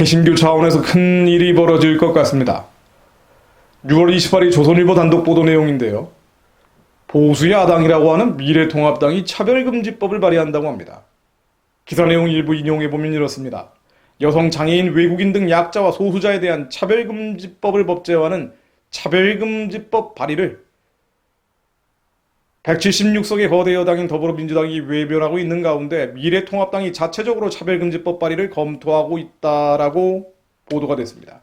개신교 차원에서 큰 일이 벌어질 것 같습니다. 6월 28일 조선일보 단독 보도 내용인데요. 보수 야당이라고 하는 미래통합당이 차별금지법을 발의한다고 합니다. 기사 내용 일부 인용해보면 이렇습니다. 여성, 장애인, 외국인 등 약자와 소수자에 대한 차별금지법을 법제화하는 차별금지법 발의를 176석의 거대 여당인 더불어민주당이 외면하고 있는 가운데 미래통합당이 자체적으로 차별금지법 발의를 검토하고 있다라고 보도가 됐습니다.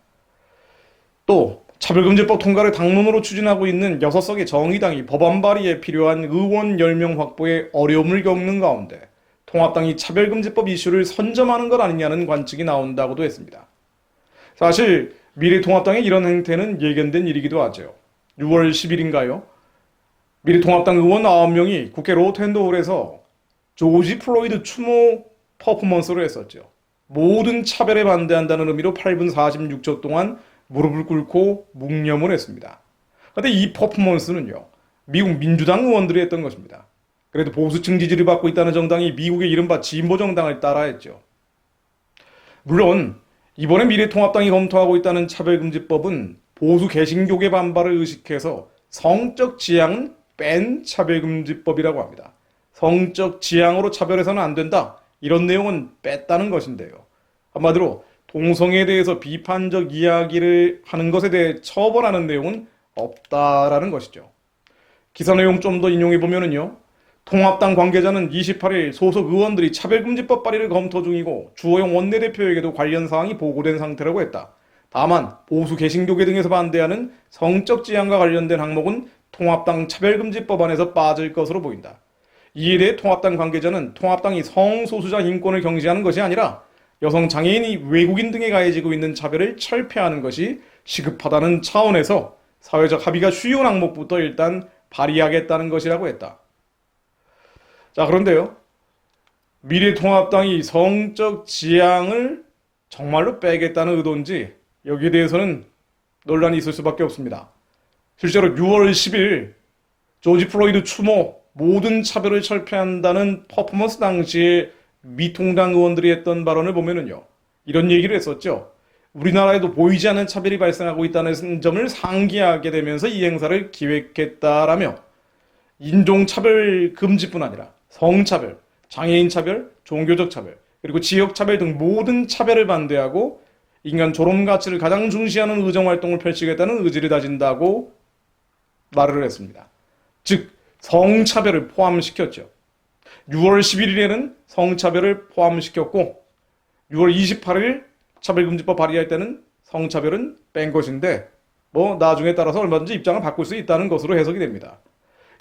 또 차별금지법 통과를 당론으로 추진하고 있는 6석의 정의당이 법안 발의에 필요한 의원 10명 확보에 어려움을 겪는 가운데 통합당이 차별금지법 이슈를 선점하는 것 아니냐는 관측이 나온다고도 했습니다. 사실 미래통합당의 이런 행태는 예견된 일이기도 하죠. 6월 10일인가요? 미래통합당 의원 9명이 국회 로텐더홀에서 조지 플로이드 추모 퍼포먼스를 했었죠. 모든 차별에 반대한다는 의미로 8분 46초 동안 무릎을 꿇고 묵념을 했습니다. 그런데 이 퍼포먼스는요, 미국 민주당 의원들이 했던 것입니다. 그래도 보수층 지지를 받고 있다는 정당이 미국의 이른바 진보 정당을 따라했죠. 물론 이번에 미래통합당이 검토하고 있다는 차별금지법은 보수 개신교계 반발을 의식해서 성적 지향은 뺀 차별금지법이라고 합니다. 성적 지향으로 차별해서는 안 된다. 이런 내용은 뺐다는 것인데요. 한마디로 동성애에 대해서 비판적 이야기를 하는 것에 대해 처벌하는 내용은 없다라는 것이죠. 기사 내용 좀 더 인용해보면요. 통합당 관계자는 28일 소속 의원들이 차별금지법 발의를 검토 중이고 주호영 원내대표에게도 관련 사항이 보고된 상태라고 했다. 다만 보수 개신교계 등에서 반대하는 성적 지향과 관련된 항목은 통합당 차별금지법안에서 빠질 것으로 보인다. 이에 대해 통합당 관계자는 통합당이 성소수자 인권을 경시하는 것이 아니라 여성, 장애인이 외국인 등에 가해지고 있는 차별을 철폐하는 것이 시급하다는 차원에서 사회적 합의가 쉬운 항목부터 일단 발의하겠다는 것이라고 했다. 자, 그런데요. 미래통합당이 성적 지향을 정말로 빼겠다는 의도인지 여기에 대해서는 논란이 있을 수밖에 없습니다. 실제로 6월 10일 조지 플로이드 추모 모든 차별을 철폐한다는 퍼포먼스 당시에 미통당 의원들이 했던 발언을 보면은요. 이런 얘기를 했었죠. 우리나라에도 보이지 않는 차별이 발생하고 있다는 점을 상기하게 되면서 이 행사를 기획했다라며 인종차별 금지뿐 아니라 성차별, 장애인 차별, 종교적 차별, 그리고 지역차별 등 모든 차별을 반대하고 인간 존엄 가치를 가장 중시하는 의정활동을 펼치겠다는 의지를 다진다고 말을 했습니다. 즉 성차별을 포함시켰죠. 6월 11일에는 성차별을 포함시켰고 6월 28일 차별금지법 발의할 때는 성차별은 뺀 것인데 나중에 따라서 얼마든지 입장을 바꿀 수 있다는 것으로 해석이 됩니다.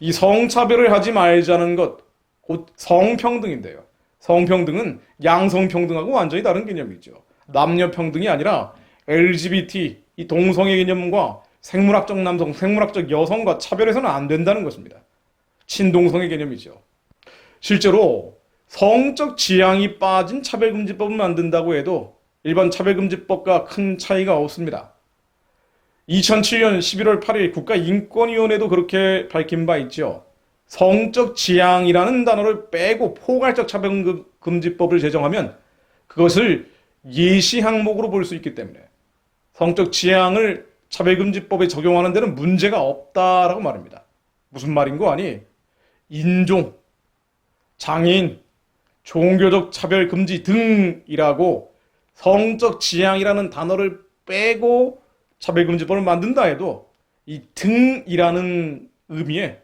이 성차별을 하지 말자는 것, 곧 성평등인데요. 성평등은 양성평등하고 완전히 다른 개념이죠. 남녀평등이 아니라 LGBT, 이 동성애 개념과 생물학적 남성, 생물학적 여성과 차별해서는 안 된다는 것입니다. 친동성애 개념이죠. 실제로 성적 지향이 빠진 차별금지법을 만든다고 해도 일반 차별금지법과 큰 차이가 없습니다. 2007년 11월 8일 국가인권위원회도 그렇게 밝힌 바 있죠. 성적 지향이라는 단어를 빼고 포괄적 차별금지법을 제정하면 그것을 예시 항목으로 볼 수 있기 때문에 성적 지향을 차별금지법에 적용하는 데는 문제가 없다라고 말합니다. 무슨 말인 거 아니? 인종, 장애인, 종교적 차별 금지 등이라고 성적 지향이라는 단어를 빼고 차별금지법을 만든다 해도 이 등이라는 의미에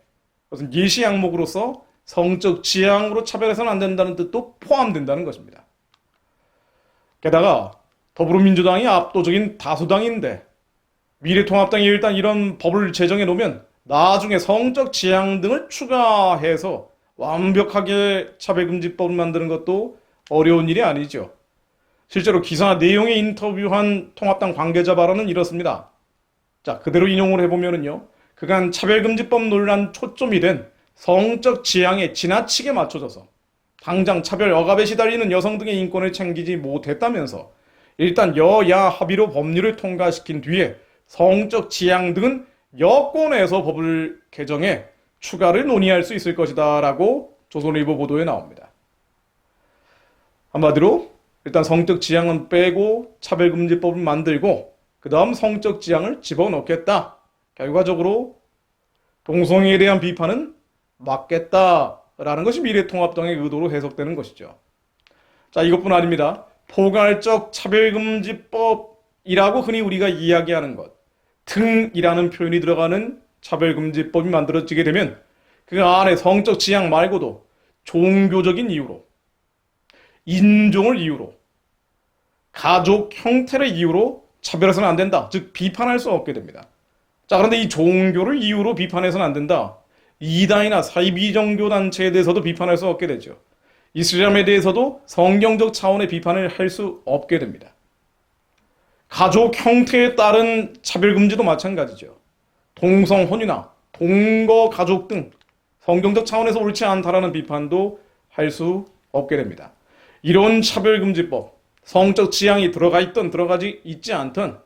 무슨 예시 항목으로서 성적 지향으로 차별해서는 안 된다는 뜻도 포함된다는 것입니다. 게다가 더불어민주당이 압도적인 다수당인데 미래통합당이 일단 이런 법을 제정해 놓으면 나중에 성적 지향 등을 추가해서 완벽하게 차별금지법을 만드는 것도 어려운 일이 아니죠. 실제로 기사 내용에 인터뷰한 통합당 관계자 발언은 이렇습니다. 자, 그대로 인용을 해보면은요. 그간 차별금지법 논란 초점이 된 성적 지향에 지나치게 맞춰져서 당장 차별 억압에 시달리는 여성 등의 인권을 챙기지 못했다면서 일단 여야 합의로 법률을 통과시킨 뒤에 성적 지향 등은 여권에서 법을 개정해 추가를 논의할 수 있을 것이다 라고 조선일보 보도에 나옵니다. 한마디로 일단 성적 지향은 빼고 차별금지법을 만들고 그 다음 성적 지향을 집어넣겠다. 결과적으로 동성애에 대한 비판은 막겠다라는 것이 미래통합당의 의도로 해석되는 것이죠. 자, 이것뿐 아닙니다. 포괄적 차별금지법이라고 흔히 우리가 이야기하는 것, 등이라는 표현이 들어가는 차별금지법이 만들어지게 되면 그 안에 성적 지향 말고도 종교적인 이유로, 인종을 이유로, 가족 형태를 이유로 차별해서는 안 된다. 즉 비판할 수 없게 됩니다. 자, 그런데 이 종교를 이유로 비판해서는 안 된다. 이단이나 사이비종교 단체에 대해서도 비판할 수 없게 되죠. 이슬람에 대해서도 성경적 차원의 비판을 할 수 없게 됩니다. 가족 형태에 따른 차별금지도 마찬가지죠. 동성혼이나 동거가족 등 성경적 차원에서 옳지 않다라는 비판도 할 수 없게 됩니다. 이런 차별금지법, 성적 지향이 들어가 있든 들어가지 있지 않든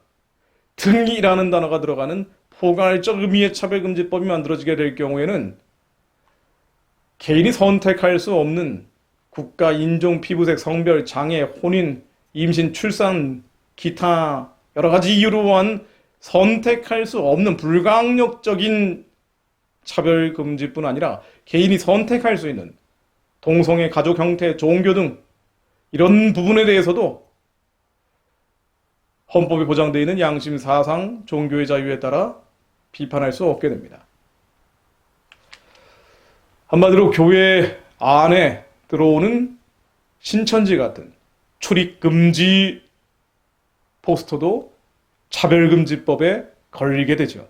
등이라는 단어가 들어가는 포괄적 의미의 차별금지법이 만들어지게 될 경우에는 개인이 선택할 수 없는 국가, 인종, 피부색, 성별, 장애, 혼인, 임신, 출산, 기타 여러 가지 이유로 한 선택할 수 없는 불가항력적인 차별금지뿐 아니라 개인이 선택할 수 있는 동성애, 가족 형태, 종교 등 이런 부분에 대해서도 헌법에 보장되어 있는 양심, 사상, 종교의 자유에 따라 비판할 수 없게 됩니다. 한마디로 교회 안에 들어오는 신천지 같은 출입금지 포스터도 차별금지법에 걸리게 되죠.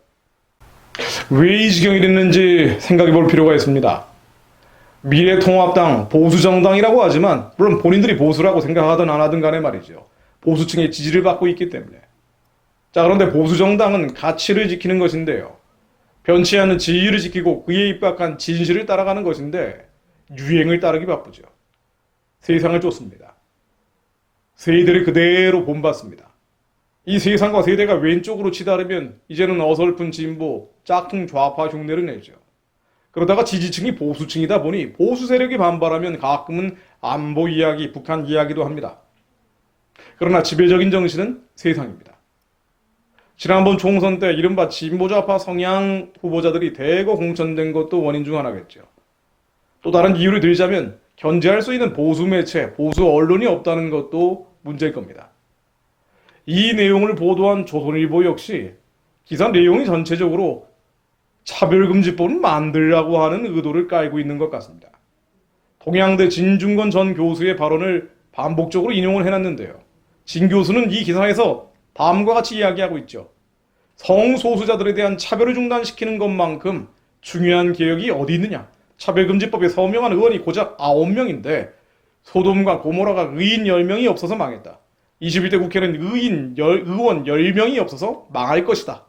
왜 이 지경이 됐는지 생각해 볼 필요가 있습니다. 미래통합당 보수정당이라고 하지만 물론 본인들이 보수라고 생각하든 안 하든 간에 말이죠. 보수층의 지지를 받고 있기 때문에. 자, 그런데 보수정당은 가치를 지키는 것인데요. 변치 않는 진리를 지키고 그에 입각한 진실을 따라가는 것인데 유행을 따르기 바쁘죠. 세상을 쫓습니다. 세대를 그대로 본받습니다. 이 세상과 세대가 왼쪽으로 치달으면 이제는 어설픈 진보, 짝퉁 좌파 흉내를 내죠. 그러다가 지지층이 보수층이다 보니 보수 세력이 반발하면 가끔은 안보 이야기, 북한 이야기도 합니다. 그러나 지배적인 정신은 세상입니다. 지난번 총선 때 이른바 진보좌파 성향 후보자들이 대거 공천된 것도 원인 중 하나겠죠. 또 다른 이유를 들자면 견제할 수 있는 보수 매체, 보수 언론이 없다는 것도 문제일 겁니다. 이 내용을 보도한 조선일보 역시 기사 내용이 전체적으로 차별금지법을 만들라고 하는 의도를 깔고 있는 것 같습니다. 동양대 진중권 전 교수의 발언을 반복적으로 인용을 해놨는데요. 진 교수는 이 기사에서 다음과 같이 이야기하고 있죠. 성소수자들에 대한 차별을 중단시키는 것만큼 중요한 개혁이 어디 있느냐. 차별금지법에 서명한 의원이 고작 9명인데 소돔과 고모라가 의인 10명이 없어서 망했다. 21대 국회는 의원 10명이 없어서 망할 것이다.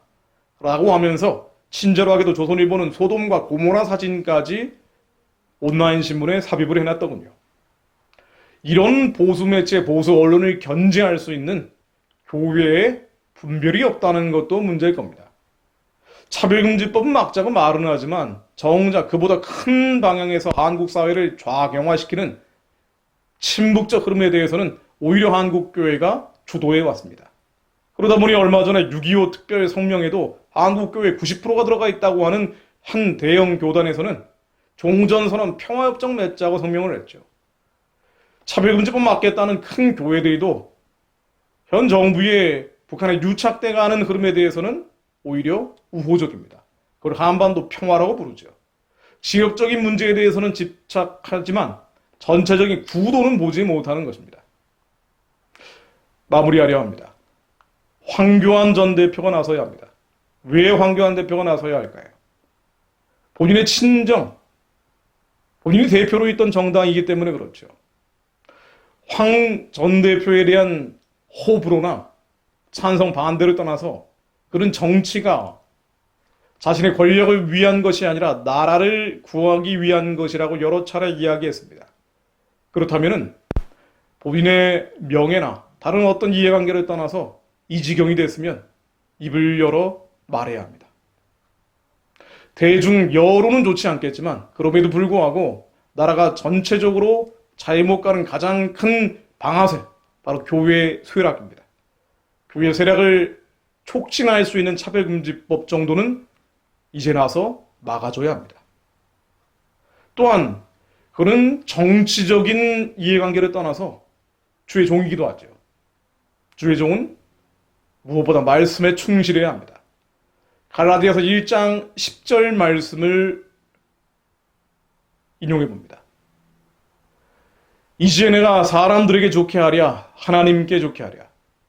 라고 하면서 친절하게도 조선일보는 소돔과 고모라 사진까지 온라인 신문에 삽입을 해놨더군요. 이런 보수 매체, 보수 언론을 견제할 수 있는 교회에 분별이 없다는 것도 문제일 겁니다. 차별금지법은 막자고 말은 하지만 정작 그보다 큰 방향에서 한국 사회를 좌경화시키는 친북적 흐름에 대해서는 오히려 한국교회가 주도해 왔습니다. 그러다 보니 얼마 전에 6.25 특별 성명에도 한국교회 90%가 들어가 있다고 하는 한 대형 교단에서는 종전선언 평화협정 맺자고 성명을 했죠. 차별금지법 막겠다는 큰 교회들도 현 정부의 북한에 유착돼가는 흐름에 대해서는 오히려 우호적입니다. 그걸 한반도 평화라고 부르죠. 지역적인 문제에 대해서는 집착하지만 전체적인 구도는 보지 못하는 것입니다. 마무리하려 합니다. 황교안 전 대표가 나서야 합니다. 왜 황교안 대표가 나서야 할까요? 본인의 친정, 본인이 대표로 있던 정당이기 때문에 그렇죠. 황 전 대표에 대한 호불호나 찬성 반대를 떠나서 그런 정치가 자신의 권력을 위한 것이 아니라 나라를 구하기 위한 것이라고 여러 차례 이야기했습니다. 그렇다면 본인의 명예나 다른 어떤 이해관계를 떠나서 이 지경이 됐으면 입을 열어 말해야 합니다. 대중 여론은 좋지 않겠지만 그럼에도 불구하고 나라가 전체적으로 잘못 가는 가장 큰 방아쇠, 바로 교회 쇠락입니다. 교회 쇠락을 촉진할 수 있는 차별금지법 정도는 이제 나서 막아줘야 합니다. 또한 그는 정치적인 이해관계를 떠나서 주의 종이기도 하죠. 주의 종은 무엇보다 말씀에 충실해야 합니다. 갈라디아서 1장 10절 말씀을 인용해 봅니다. 이제 내가 사람들에게 좋게 하랴 하나님께 좋게 하랴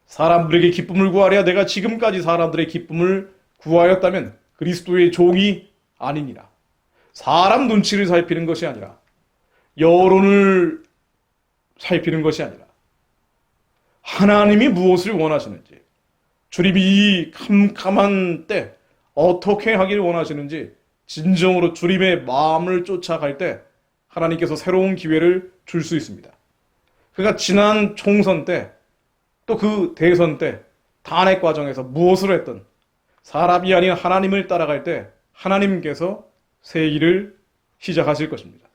사람들에게 기쁨을 구하랴 내가 지금까지 사람들의 기쁨을 구하였다면 그리스도의 종이 아니니라. 사람 눈치를 살피는 것이 아니라 여론을 살피는 것이 아니라 하나님이 무엇을 원하시는지 주님이 이 캄캄한 때 어떻게 하기를 원하시는지 진정으로 주님의 마음을 쫓아갈 때 하나님께서 새로운 기회를 줄 수 있습니다. 그가 지난 총선 때 또 그 대선 때 탄핵 과정에서 무엇을 했든 사람이 아닌 하나님을 따라갈 때 하나님께서 새 일을 시작하실 것입니다.